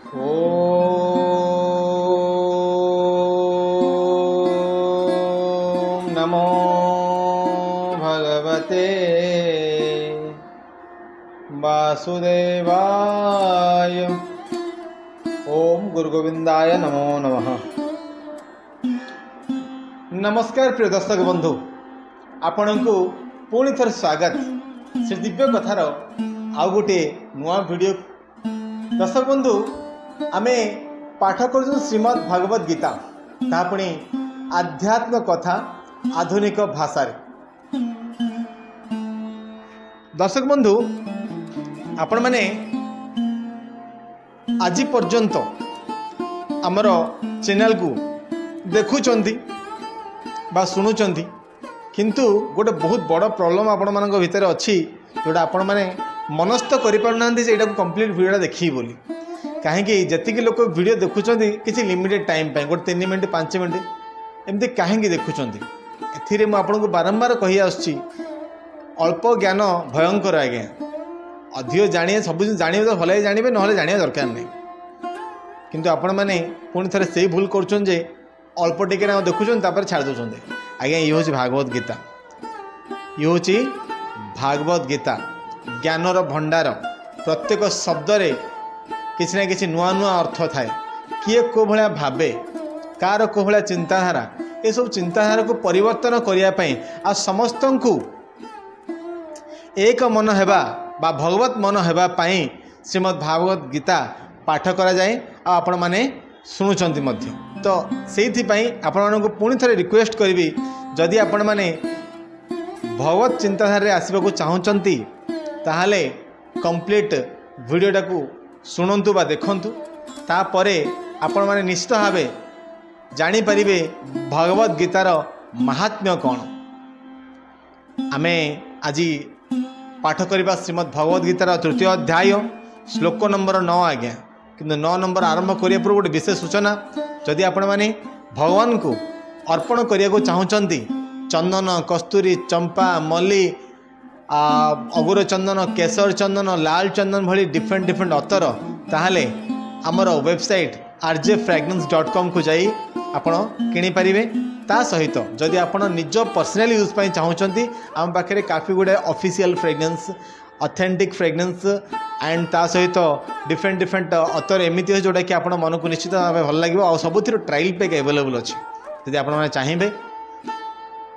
ओम नमो भगवते वासुदेवाय। ओम गुरु गोविंदाय नमो नमः। नमस्कार प्रिय दर्शक बंधु, आपणको पुणी थर स्वागत श्री दिव्य कथार आउ गोटे नुआ वीडियो। दर्शक बंधु, आमे पाठ कर श्रीमद् भागवत गीता, तापुणी आध्यात्म कथा आधुनिक भाषा। दर्शक बंधु, आपण माने आज पर्यंत आमर चैनल को देखुचंती बा शुणुचंती, किंतु गोटे बहुत बड़ प्रॉब्लम आपण मान भितर अच्छी, जोटा आपण मैंने मनस्थ करें ये कंप्लीट वीडियो देखी बोली। कहीं जी लोक वीडियो देखुं किसी लिमिटेड टाइम पे गोटे 3 मिनट 5 मिनट एमती कहीं देखुं। ए मुझे बारंबार कही आसुच्ची, अल्प ज्ञान भयंकर। आज्ञा अधिक जाने सब जाने तो भले जानवे, ना जाना दरकार नहीं। किंतु आपण मैंने पुणी थे से भूल कर अल्प टिके देखुं छाड़ दौरान। आज्ञा ये हूँ भागवत गीता, ये हूँ भागवत गीता ज्ञानर भंडार। प्रत्येक शब्दरे किसी ना किसी नुआ नुआ अर्थ थाए। किए को भाया भावे, कार को भाया चिंताधारा, ये सब चिंताधारा को परिवर्तन करने आ समस्त को एक मन हेबा बा भगवत मन हेबा पाई श्रीमद् भागवत गीता पाठ करा जाए। आपण माने शुणुचंती मध्य। तो सेइथि पई आपण मानकु पुणी थरे रिक्वेस्ट करिवि, जदि आपण माने भगवत चिंताधारा रे आसीबा को चाहुचंती ताहाले कंप्लीट वीडियोटा को शुणु बा देखंतु। तापरे आपण माने निश्चित भावे जानी परिबे भगवत गीतार महात्म्य कौन। आमे आज पाठ करबा श्रीमद् भगवत गीतार 3य अध्याय श्लोक नंबर 9। आज्ञा किंतु 9 नंबर आरंभ करिया पूर्व गोटे विशेष सूचना। जदि आपण माने भगवान को अर्पण करिया को चाहुचंती, चंदन, कस्तूरी, चंपा, मल्ली, अगुर चंदन, केसर चंदन, लाल चंदन भली डिफरेंट डिफरेंट अतर, ताहले आमर वेबसाइट rjfragrance.com को जाई आपण किनी पारिबे। ता सहित जदि आपण निज पर्सनल यूज पई चाहुचंती, आम पाखरे काफी गुडे official fragrance, authentic fragrance and ता सहित डिफरेंट डिफरेंट अतर एमिति है जोटा कि आपण मन को निश्चित भाव भल लागिबो। आ सबुथिर ट्रायल पैक अवेलेबल अछि। जदि आपण माने चाहिबे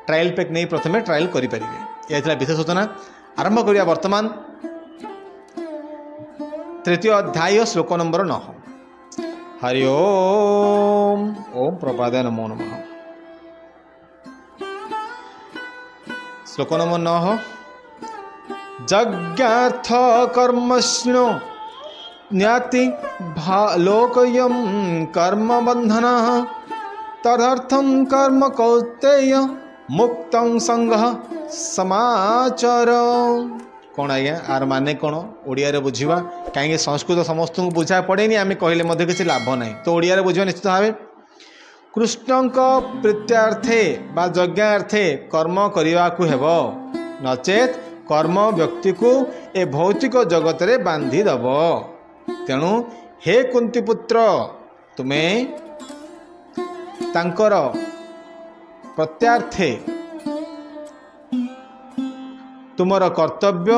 ट्रायल पैक नहीं प्रथमे ट्रायल करि परिबे। यह विशेष सूचना। आरंभ करिया वर्तमान 3य अध्याय श्लोक नंबर 9। हरि ओम। ओम प्रपादाय नमो नमः। श्लोक नंबर 9। जज्ञार्थ कर्मष्णो ज्ञाति लोकयं कर्म बंधन तदर्थं कर्म कौतेय मुक्तं संगः समाचार। कौन आज्ञा आर माने कौन ओडिया रे बुझीवा? कहीं संस्कृत समस्त को बुझा पड़ेनी, आम कहले मध्य किसी लाभ नहीं। तो ओडिया रे बुझीवा निश्चित भाव। कृष्णक प्रीत्यार्थे बा यज्ञार्थे कर्म करने को हेब, नचेत कर्म व्यक्ति को ए भौतिक जगत रे बांधी दब। तेणु हे कुंती पुत्र, तुम्हें तांकर प्रत्यार्थे तुमर कर्तव्य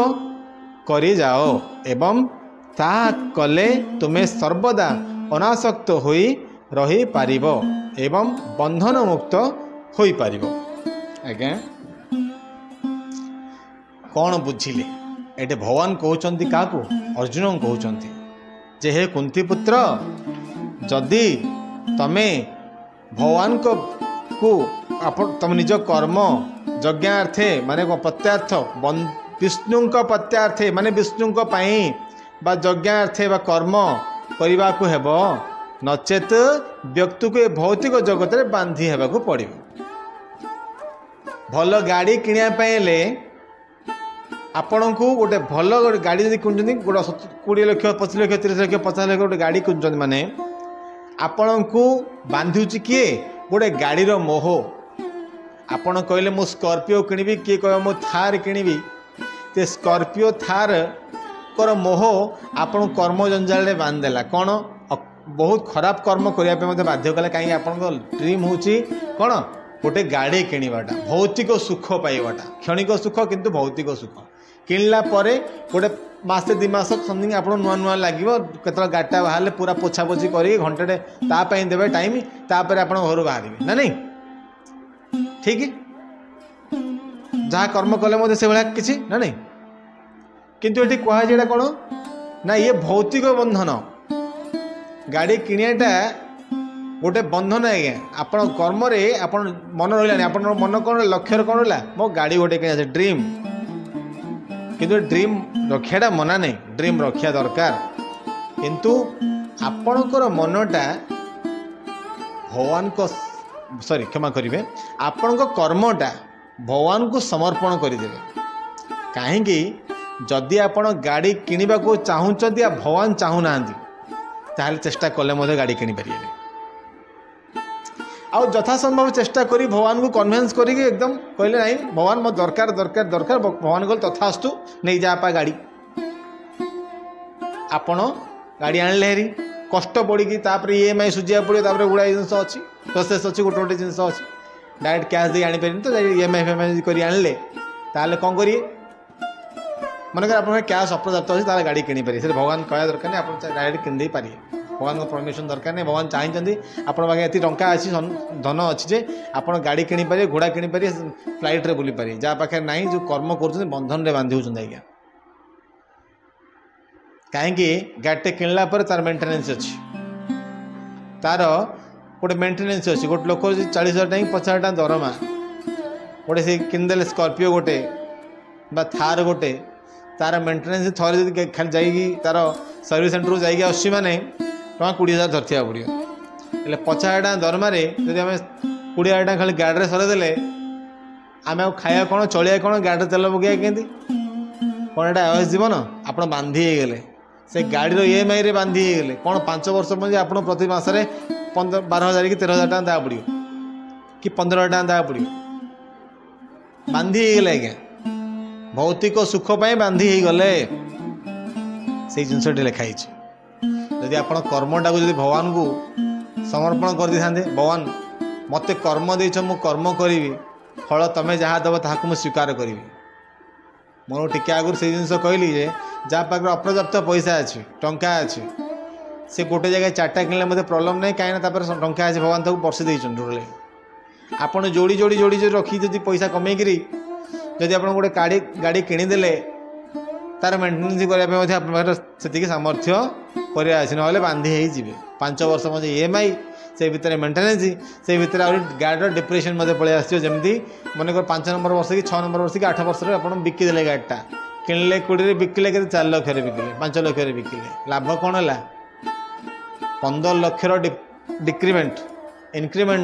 करी जाओ, एवं ता कले तुम्हें सर्वदा अनासक्त होई रही पारिबो एवं बंधन मुक्त होई पारिबो। आज्ञा कौन बुझिले? एटे भगवान कहउचंती काकू? अर्जुन कहउचंती जे हे कुंती पुत्र, जदि तमे भगवान को तुम निज कर्म यज्ञार्थे माने प्रत्यार्थ विष्णु प्रत्यार्थे माने विष्णु बा यज्ञार्थे बा कर्म करने को हेब, नचेत व्यक्ति को भौतिक जगत रे बांधी हेबा को पड़िबो। भल गाड़ी किनिया ले आपण को गोटे भल गाड़ी जब किणुंट गोटे 20 लाख 25 लाख 30 लाख 50 लाख गोटे गाड़ी किणुंट माने आपण को बांधुची किए? गोटे गाड़ी रो मोह। आपण कहले मु स्कॉर्पियो किनिबी, किए कह मु थार किनिबी। ते स्कॉर्पियो थार कर मोह आपण कर्म जंजाल रे बांधदेला। कौन? बहुत खराब कर्म करने बाध्य कले कहीं आप ड्रीम हूँ कौन गोटे गाड़ी किणवाटा भौतिक सुख पाइबाटा क्षणिक सुख किंतु भौतिक सुख किणला गोटे मासे 2 मास समथिंग आप नुआ नुआ लगे केत गाड़ीटा बाहर पूरा पोछा पोछी कर घंटे तापाई देवे टाइम तापर आप घर बाहर ना नहीं ठीक जहाँ कर्म कले से भाया किसी ना नहीं किंतु ये कहुए कौन ना ये भौतिक बंधन गाड़ी किणियाटा गोटे बंधन आज्ञा आप कर्म आप मन रहा आप मन कौन लक्ष्य कौन रहा मो गाड़ी गोटे कि ड्रीम किंतु ड्रीम रखाटा मना नहीं ड्रीम रखा दरकार किंतु आपणकर मनटा भगवान को सॉरी क्षमा करेंगे आपण कर्मटा भगवान को समर्पण करदे कहीं जदि आपण गाड़ी किणवा को चाहूँच भगवान चाहूना ताहले चेष्टा कले गाड़ी किनीपर आउ यथासंभव चेष्टा करी भगवान को कन्विन्स करी एकदम कहले नहीं भगवान मो दरकार दरकार दरकार भगवान कहले तथास्तु नहीं जापा गाड़ी आपण गाड़ी आणले हेरी कष्ट पड़ी EMI सुझा पड़ो गुड़ाए जिन अच्छी प्रोसेस अच्छी गोटे गोटे जिन अच्छी डायरेक्ट कैश दे आनीपारे तो EMI फेमाई कर आणले ताहले कौन करिए मनकर आप कैश अपर्याप्त अच्छे गाड़ी किनीपारे से भगवान कहना दरकार नहीं आप डायरेक्ट किन पारे भगवान को परमिशन दरकार नहीं भगवान चाहते आपके ये टंका अच्छी धन अच्छी जे आप गाड़ी किनीपारे घोड़ा किनीपारे फ्लाइट रे बुली पारे जहाँ पाखे ना जो कर्म कर बंधन में बांधि होती आज्ञा कहीं गाड़ीटे किणला तार मेन्टेनेंस अच्छी तार गोटे मेन्टेनेंस अच्छी गोटे लोक 40,000 टाइम 50,000 दरमा गोटे से किनदे स्कॉर्पियो गोटे थार गोटे तार मेन्टेनेंस थोड़े जब खाली जाइए तार सर्विस सेंटर जाइए आसी मैंने टका 20,000 धरती पड़ो हेल्ले 50,000 दरमारे जब आम 20,000 खाली गाड़ी सरदेले आम खाया कौन चलिया कौन गाड़ी तेल पकड़ा केंती कौन एटा आवास जीवन आप बांधि गले से गाड़ी EMI रे बांधि गले कौन 5 वर्ष मध्य आप प्रति मसरे 12,000 कि 13,000 टका देवा पड़ो कि 15,000 टका देवा पड़ो बांधि गले आज्ञा भौतिक सुख पाई बांधि गले से जिनसटी लिखाई जदि आप कर्मटा को जब भगवान को समर्पण कर दी था भगवान मत कर्म देच मु कर्म करी फल तुम्हें जहाँ दब ताकू मुझे स्वीकार करी मोर टिके आगुरी से जिन कहली जहाँ पाखे अपर्याप्त पैसा अच्छी टंका अच्छी से गोटे जगह 4टा किणले मत प्रॉब्लम नहीं कहीं टंका अच्छे भगवान तक बर्षे देते टोटल आपड़ जोड़ी जोड़ी जोड़ी जो रखी जब पैसा कमेकरी जदि आप गोटे गाड़ी किणीदे तार मेन्टेनेंस करने से सामर्थ्य करवा ना बांधि जी 5 वर्ष मध्य EMI से भितर मेन्टेनेंस से भितर गाड़ी डिप्रेशन पलि आसमी मनकर 5 नंबर वर्ष कि 6 नंबर वर्ष कि 8 वर्ष आप बिकिदे गाड़ीटा किणले 20 बिकिले के 4 लाख बिकिले 5 लाख बिकिले लाभ कौन है 15 लाख डिक्रीमेंट इनक्रीमेंट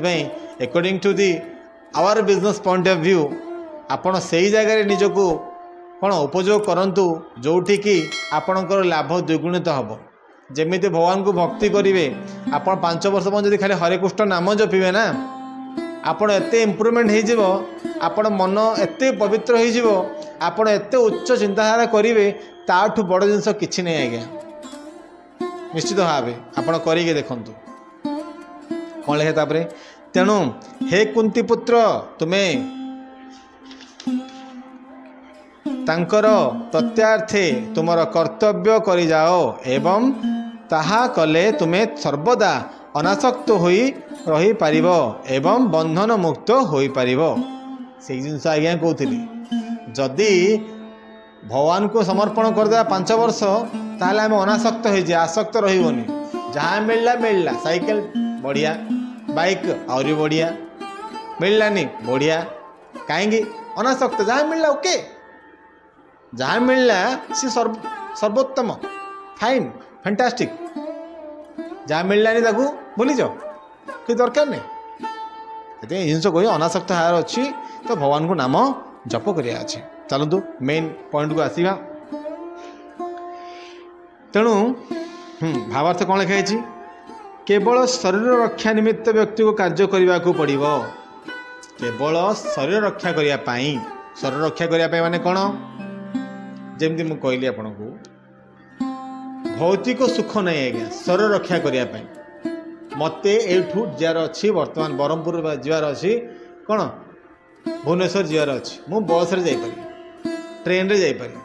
नहीं according to the our business point of view आपण से जगह निजक कौन उपयोग करंतु जोठी कि आपणकर लाभ द्विगुणित हम जमी भगवान को भक्ति करेंगे आप 5 वर्ष जब खाली हरे कृष्ण नाम जपिबे ना आपण एते इम्प्रूवमेंट हो आपण मन एते पवित्र हो आपण एते उच्च चिंताधारा करेंगे ताठू बड़ जिनस किसी नहीं आज्ञा निश्चित भाव आपण करेंगे देखु कौन लिखे तापर तेणु हे कुंती पुत्र तुम्हें तांकर प्रत्यार्थे तुमर कर्तव्य करि जाओ एवं ताहा कले तुम्हें सर्वदा अनासक्त होई रही पारिबो एवं बंधन मुक्त होई पारिबो से जिनस आज्ञा कहती जदि भगवान को समर्पण करदे 5 वर्ष ताहले आम अनासक्त हो जाए आसक्त रही जहाँ मिलला साइकेल बढ़िया बाइक आहरी बढ़िया मिललानी बढ़िया कहीं अनासक्त जहाँ मिलला ओके जहाँ मिलला सी सर्वोत्तम फाइन फैंटास्टिक जहाँ मिललानी ताकू भूली जाओ कि दरकार नहीं जिनस कही अनासक्त हार अच्छी तो भगवान को नाम जप करिया अच्छे चलतु मेन पॉइंट को आसवा तेणु भावार्थ कौन लिखाई केवल शरीर रक्षा निमित्त व्यक्ति को कार्य करने को पड़ो केवल शरीर रक्षा करने शरीर रक्षा करने माने कौन जमती मुझे कहली आपन को भौतिक सुख नहीं आज्ञा शरीर रक्षा करने मत एठू जार अच्छी बर्तमान ब्रह्मपुर जीवार अच्छी कौन भुवनेश्वर जीवार अच्छी मु बस रे जाइपारि ट्रेन रे जाइपारि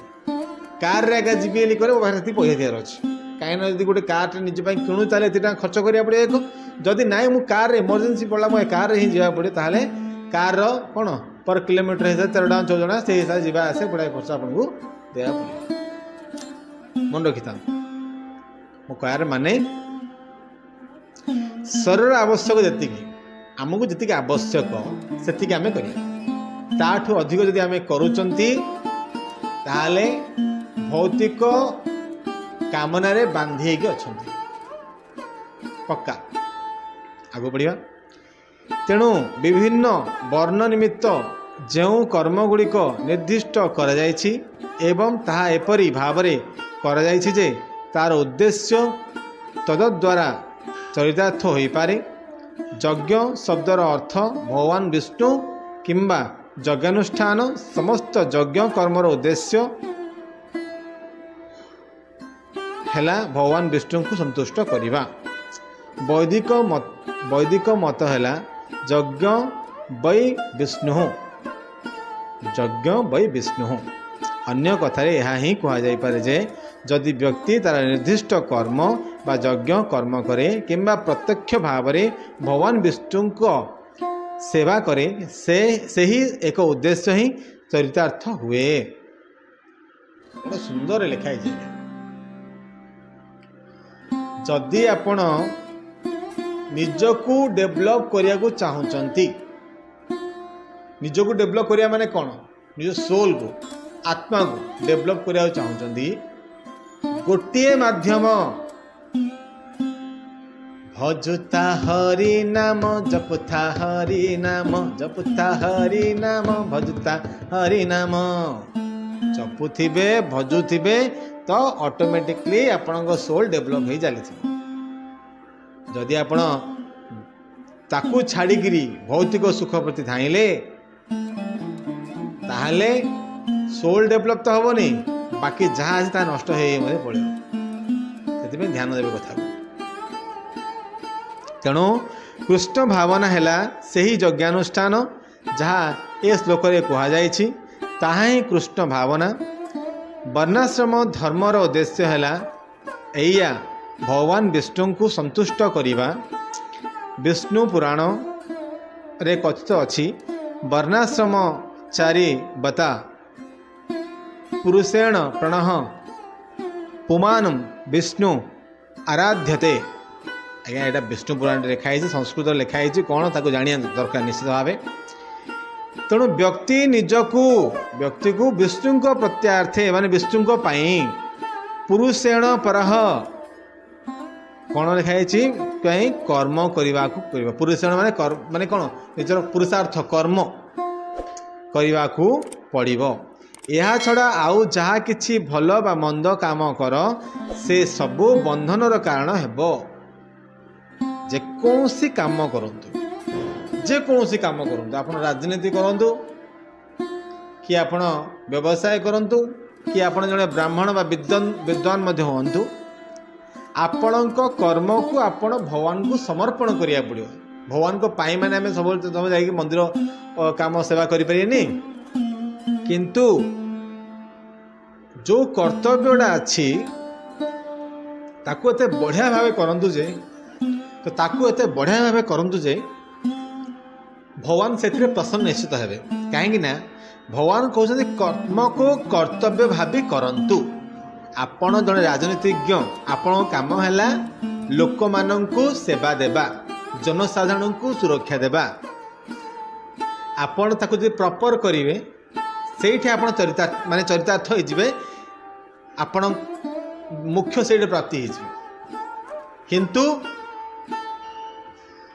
कार रे आगे जी पैसा दियार अच्छी कहीं जब गोटे कार निज किणु ताले एत खर्च करा पड़े एक जदि नाई मु कार इमरजेंसी पड़ा मुझे कार ही जावा पड़े ताहले कार कौन पर किलोमीटर हिसाब 13 टका 14 से हिसाब से आसे बड़ा खर्च आपको देवा पड़े मन रखी था मो कह माने शरीर आवश्यक जी आमको जी आवश्यक से आम कर अधिक जदि आम करुँच भौतिक कामना रे बांधी अच्छा पक्का आगु बढ़िया तेणु विभिन्न वर्ण निमित्त जो कर्म गुड़िक निर्दिष्ट कर एवं ताहा एपरी भाव कर जे तार उद्देश्य तद्द्वारा चरितार्थ हो पारे। यज्ञ शब्दर अर्थ भगवान विष्णु किंबा यज्ञानुष्ठान समस्त यज्ञ कर्मर उद्देश्य हैला भगवान विष्णु को संतुष्ट करिबा। वैदिक मत हैला यज्ञ वै विष्णु यज्ञ वै विष्णु। अन्य कथारे यह ही कहा जाई पारे जे जदि व्यक्ति तार निर्दिष्ट कर्म बा यज्ञ कर्म करे किंबा प्रत्यक्ष भाव में भगवान विष्णु को सेवा करे से ही एक उद्देश्य ही चरितार्थ हुए। बड़ा सुंदर लिखाई जाए जदि आपण निजको डेभलप करिया को चाहूचंती निजको डेभलप करिया माने कौन निज सोल को आत्मा को डेभलप करिया चाहूचंती गोटे माध्यम भजुता हरि नाम जपुता हरि नाम जपुता हरि नाम भजुता हरि नाम जपुथिबे भजुथिबे तो ऑटोमेटिकली आपन सोल डेभलप हो चली। जदि आपण ताकू छाड़िकी भौतिक सुख प्रति धाइले ताहले सोल डेभलप तो हम नहीं बाकी जहाँ आज नष्ट हो पड़े से ध्यान देवे कथा। तेणु कृष्ण भावना है से ही यज्ञानुष्ठान जहाँ ए श्लोक कहुई ताहा ही कृष्ण भावना। वर्णाश्रम धर्मर उद्देश्य है एया भगवान विष्णु को संतुष्ट करिबा। विष्णु पुराण रे कथित अच्छी वर्णाश्रम चारि बता पुरुषेण प्रणः पुमानं विष्णु आराध्यते। आज्ञा यहाँ विष्णु पुराण लिखाई संस्कृत लिखाई कौन ताको जानिया दरकार निश्चित भाव। तेणु व्यक्ति को विष्णु को प्रत्यार्थे माने विष्णु को पाई पुरुषेण परः कौन लिखाई कहीं कर्म करने को पुरुषेण माने कौन निजर पुरुषार्थ कर्म करने को पड़ो। यह छड़ा आउ जहाँ किछि भल बा मंद काम कर से सबू बंधनर कारण हेबो। जेकोसी काम करंतु जेकोसी काम करंतु आपण राजनीति करंतु कि आपण व्यवसाय करंतु कि आपण जने ब्राह्मण बा विद्वान मध्ये होंतु आपणक कर्म को आपण भगवान को समर्पण करिया पड़ियो। भगवान को पाई माने हमें सब जाई मंदिर काम सेवा करि परियेनी किंतु जो कर्तव्यटा अच्छी ताकू एते बढ़िया भाव करंतु जे तो ताकू एते बढ़िया भाव करंतु जे भगवान से प्रसन्न निश्चित हेबे। कहीं ना भगवान कहते कर्म को कर्तव्य भावी करंतु। आपण जड़े राजनीतिज्ञ आपण काम है लोक माननकु सेवा देवा जनसाधारण को सुरक्षा देवा। आपण ताकू जे प्रॉपर करिवे सेठी आपण चरितार्थ माने चरितार्थ हो जिवे आपण मुख्य से प्राप्ति हो। किंतु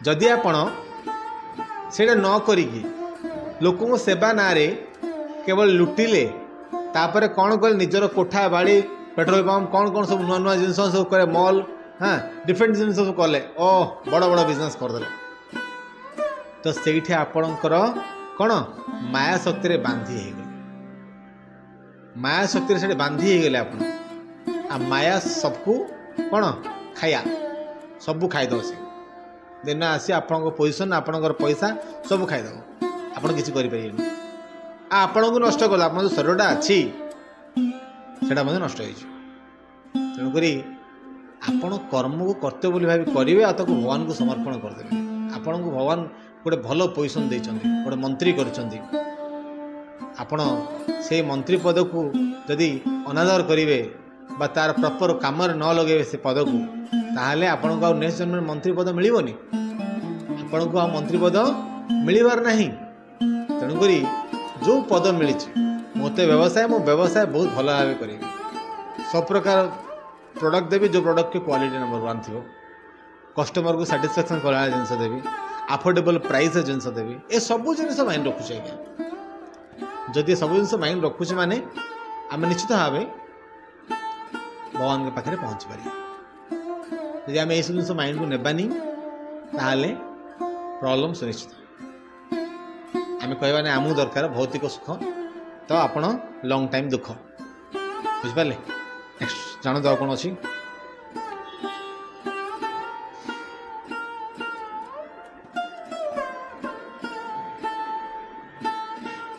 जदि आपण से न करिकी लोक सेवा ना रे केवल लुटिले तापर कौन कले निजर कोठा बाड़ी पेट्रोल पंप कौन कौन सब नुआ नुआ जिन सब करे मॉल हाँ डिफरेंट जिन सब कले बड़ बड़ बिजनेस करदे तो से आपणकर कौन माया शक्ति रे बांधी हो गए। माया शक्ति से बांधी हो गले आ माया सबको कौन खाया सबू खाईद से दिन आसी आपण पोजिशन आपणकर पैसा सब खाईद आपड़ किसी करें आपण को नष्ट कर आप शरीरटा अच्छी से नष्ट हो तेणुक आपण कर्म को कर्तव्य बोली भाव करेंगे आ भगवान को समर्पण करदे आपण को भगवान गोटे भल पोजिशन गोटे मंत्री कर आपण से मंत्री पद को जदि अनादर करेंगे बा तार प्रॉपर काम न लगे से पद को ताहले आपण को नेक्स्ट जन्म में मंत्री पद मिलबनी आपण को मंत्री पद मिलबार नहीं तेणुक जो पद मिली मत व्यवसाय मो व्यवसाय बहुत भल भाव करी सब प्रकार प्रोडक्ट देवी जो प्रोडक्ट की क्वालिटी नंबर 1 थी कस्टमर को साटिस्फैक्शन करा जिनस देवी अफोर्डेबल प्राइस जिनस देवी ए सब जिन माइंड रखुचे आज्ञा जदि सब जिन माइंड रखुचे माने आम निश्चित भाव भगवान के पाखे पहुँची पारे यदि आम सब जिन माइंड को नेबानी ताहले प्रॉब्लम सुनिश्चित आम कहवाने आमको दरकार भौतिक सुख तो आपण लॉन्ग टाइम दुख बुझिपारे नेक्स्ट जान दो कौन अच्छी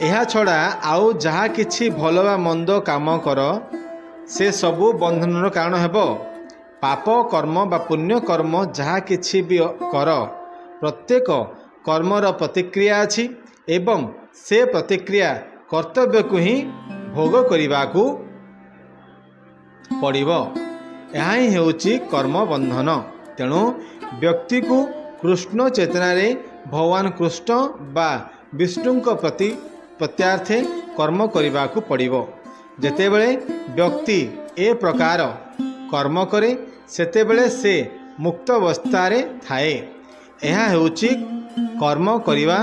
यह छड़ा आउ जहाँ किछि भल बा मंद काम कर से सबू बंधन कारण हेब पाप कर्म बा पुण्य कर्म जहाँ किछि भी कर प्रत्येक कर्मर प्रतिक्रिया अछि एवं से प्रतिक्रिया कर्तव्य को ही भोग करने को पड़िबो यहाँ ही हेउची कर्म बंधन तेणु व्यक्ति को कृष्ण चेतना रे भगवान कृष्ण बा विष्णु प्रति प्रत्यार्थे कर्म करने को पड़िबो जेतेबेले व्यक्ति ए प्रकार कर्म करे सेतेबेले से मुक्त अवस्था थाए यह हेउची कर्म करिवा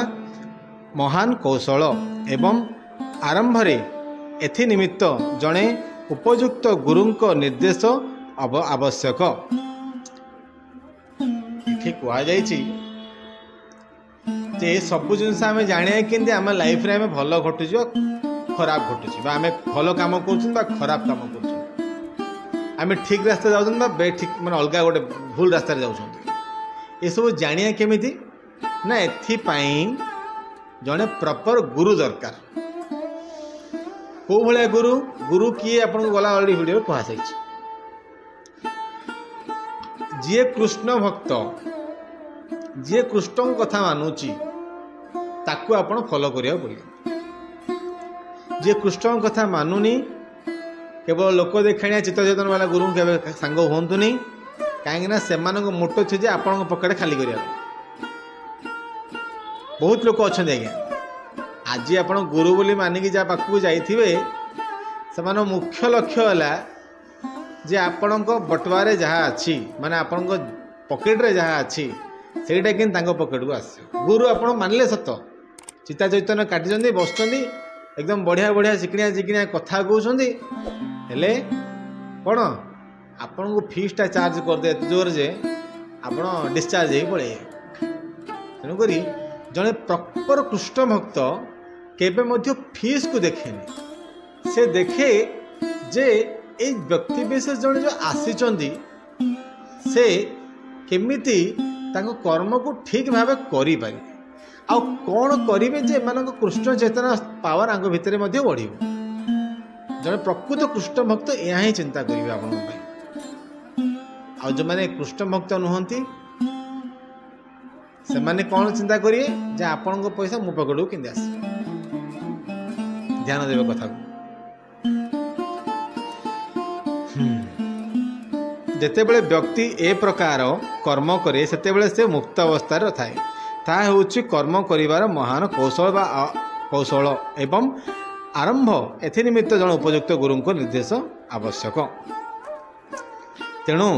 महान कौशल एवं आरंभ एथि निमित्त जड़े उपयुक्त गुरुंक निर्देश आवश्यक ये सब जिनस आम जाना कि आम लाइफ रे आम भल घटुच खराब घटुच आम भल कम कर खराब कम कर आम ठीक रास्ता जाऊँ बेठिक माने अलग गोटे भूल रास्ता जाऊँ ये सब जानिया केमिति ना एथिपाई जड़े प्रॉपर गुरु दरकार कौ भाया गुरु गुरु किए आपन को गला अलरेडी वीडियो कहुई जी कृष्ण भक्त जी कृष्ण कथा मानुची ताकू आपण फॉलो करिया पड़े जी कृष्ण कथा मानुनी केवल लोक देखाणिया चित्तचेतन वाला गुरु के सांग हुंतुनी कहीं से मोटो थी आपण पकेट खाली करिया बहुत लोक अच्छा आज्ञा आज आप गुरु बोली मानिक जहाँ पाखक जाइए से मुख्य लक्ष्य है जे आपण बटवारे जहाँ अच्छी माने आपण पकेट्रे जहाँ अच्छी सेटा कि पकेट को आस गुरु आप मानले सत चिता चैतन्य काटी बस एकदम बढ़िया बढ़िया चिकनिया चिकनिया कथा कहते हेले कौन आपण को फीसटा चार्ज करदे जोर जे आप डिस्चार्ज हो पड़े तेणुक जड़े प्रॉपर कृष्ण भक्त केबे मध्य फीस को देखेनि से देखे जे ए व्यक्ति विशेष जड़े जो आसी से केमिति तांको कर्म को ठीक भाव करि पारि आ कौन करेंगे जे मान कृष्ण चेतना पावर आंग भितर बढ़ जड़े प्रकृत कृष्ण भक्त यह ही चिंता करेंगे आप जो मैंने कृष्ण भक्त नुहति से माने कौन चिंता करिए जे आपण को पैसा मो पकड़ के आस ध्यान देवे कथा जेतेबेले व्यक्ति ए प्रकार कर्म करे सेतेबेले से मुक्त अवस्था थाए ता हेउछि कर्म करिवार महान कौशल बा कौशल एवं आरंभ एथि निमित्त जन उपयुक्त गुरुंक निर्देश आवश्यक तेणु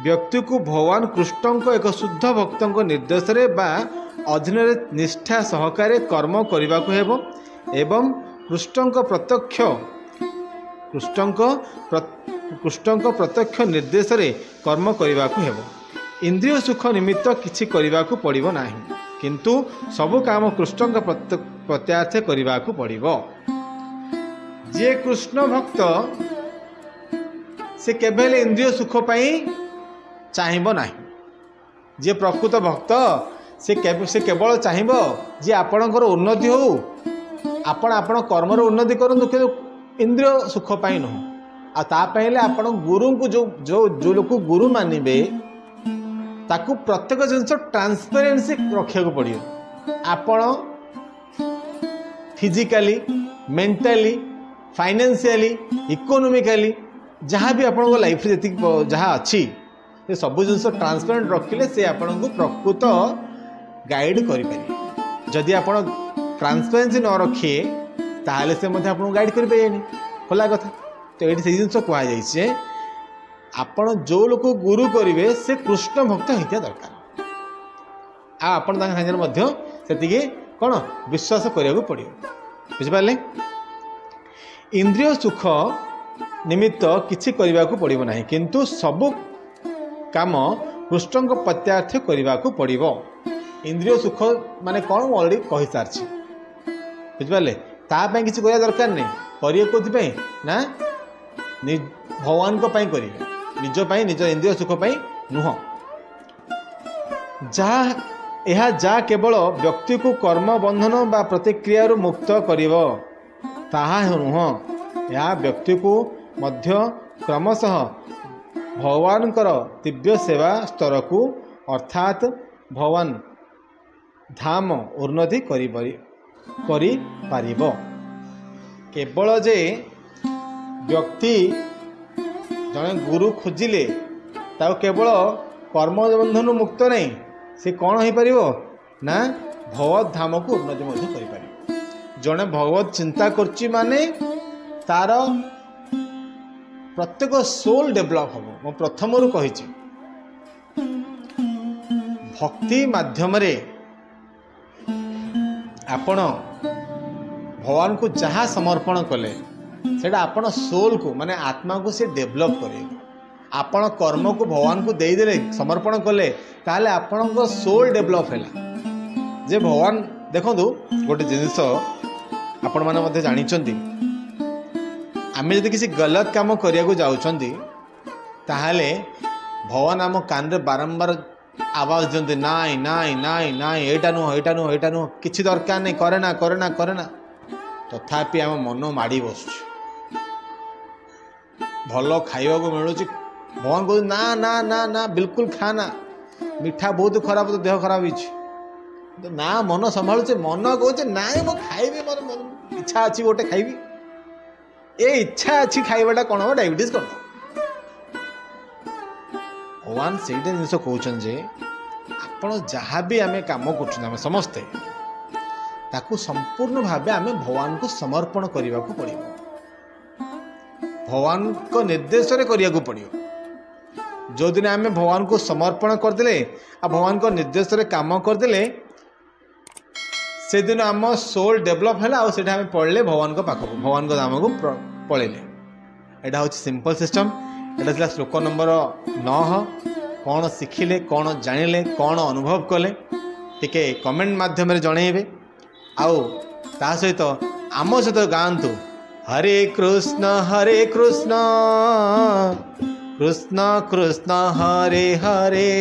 व्यक्ति को भगवान कृष्ण एक शुद्ध भक्त निर्देश रे बा अधीन निष्ठा सहकारे कर्म करने को हेबो एवं कृष्ण प्रत्यक्ष निर्देश रे कर्म करने को हेबो इंद्रिय सुख निमित्त किछि करने को पड़िबो नाही किंतु सब काम कृष्ण प्रत्यार्थे करने को पड़िबो जे कृष्ण भक्त से केवल इंद्रिय सुख पाई चाहिब ना। जी प्रकृत भक्त से केवल चाहिब जे आपणकर उन्नति हो, आपण कर्मर उन्नति करूँ कि इंद्रिय सुख पाई नुह। आतापे आपण गुरु को जो लोग गुरु मानवे ताकू प्रत्येक जिनस ट्रांसपेरेन्सी रखा पड़ो। आपण फिजिकली, मेंटली, फाइनेंशियली, इकोनॉमिकली जहाँ भी आपण लाइफ जी जहाँ अच्छी से सब जिन ट्रांसपेरेंट रखिले से आपण को प्रकृत गाइड करें। जदि आप ट्रांसपेरेन्सी न रखिए ताहले से मध्य आपको गाइड करें खोला कथा। तो ये जिन कहुए आपण जो लोग गुरु करेंगे से कृष्ण भक्त होता दरकार। आपण से कौन विश्वास करने को पड़ो। बुझिपारे इंद्रिय सुख निमित्त किसी करने को पड़ो ना, किंतु सबू काम कृष्ण को प्रत्यार्थ करने को पड़ो। इंद्रिय सुख माने कौन अलरेडी कही सारी। बुझिपारे तापाई किसी करने दरकार नहीं। करिए कौन ना भगवान को पाई करेंगे, निजपाई निज इंद्रिय सुख पाई नुह। यह जा केवल व्यक्ति को कर्म बंधन बा प्रतिक्रिया मुक्त करिवो ताहा नुह। यह व्यक्ति को मध्य क्रमशः भगवान दिव्य सेवा स्तर को अर्थात भगवान धाम उन्नति करि पारिबो। केवल जे व्यक्ति जड़े गुरु खोजिले ताको केवल कर्म बंधन मुक्त नहीं, से कौन हो पार ना भगवत धाम को उन्नति कर। जड़े भगवत चिंता करची माने तार प्रत्येक सोल डेभलप हम। मो प्रथम रू कही भक्ति माध्यम आपण भगवान को जहाँ समर्पण कले सेटा आपण सोल को माने आत्मा को से डेभलप करे। आपण कर्म को भगवान को देदेले समर्पण कले ताले आपण सोल डेभलप है। जे भगवान देखु गोटे जिनिस आपण मैंने जानी आम जब किसी गलत काम करने को जाऊँगी ताहले भगवान आम कान रे बारंबार आवाज दिखते नाई नाई नाई नाई एटा नुह एटा नुह एटा नुह किसी दरकार नहीं करे ना तथापि आम मन माड़ी बस भल खाइबा को मिलूँ भगवान कहते ना ना ना ना बिल्कुल खाना मीठा बहुत खराब तो देह खराब हो ना मन संभालुचे मन कहे ना मो खाइबी मोर इच्छा अच्छी गोटे खाइबी ए इच्छा अच्छी खाइबाटा कौन हम डायबिटीज कौन भगवान से जिन कहते आपण जहाँ भी आम कम कर समस्ते ताकू संपूर्ण भाव आम भगवान को समर्पण करने को पड़ो। भगवान को निर्देश करने को पड़ो। जो दिन आम भगवान को समर्पण करदे आ भगवान को निर्देश काम करदे से दिन आम सोल डेभलप है आम पढ़ले भगवान को पाखक भगवान को धाम को पलैले। यहाँ हूँ सिंपल सिस्टम। यहाँ श्लोक नंबर 9। कौन शिखिले कौन जानिले कौन अनुभव कले टिके कमेंट माध्यम जनइबे आउ ता सहित आम सहित गाँतु हरे कृष्ण कृष्ण कृष्ण हरे हरे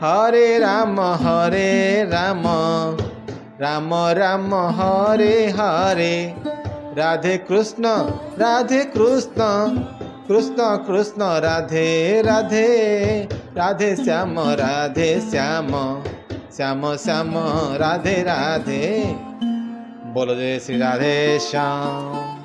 हरे राम राम राम हरे हरे राधे कृष्ण कृष्ण कृष्ण राधे राधे राधे श्याम श्याम श्याम राधे राधे। बोलो जय श्री राधे श्याम।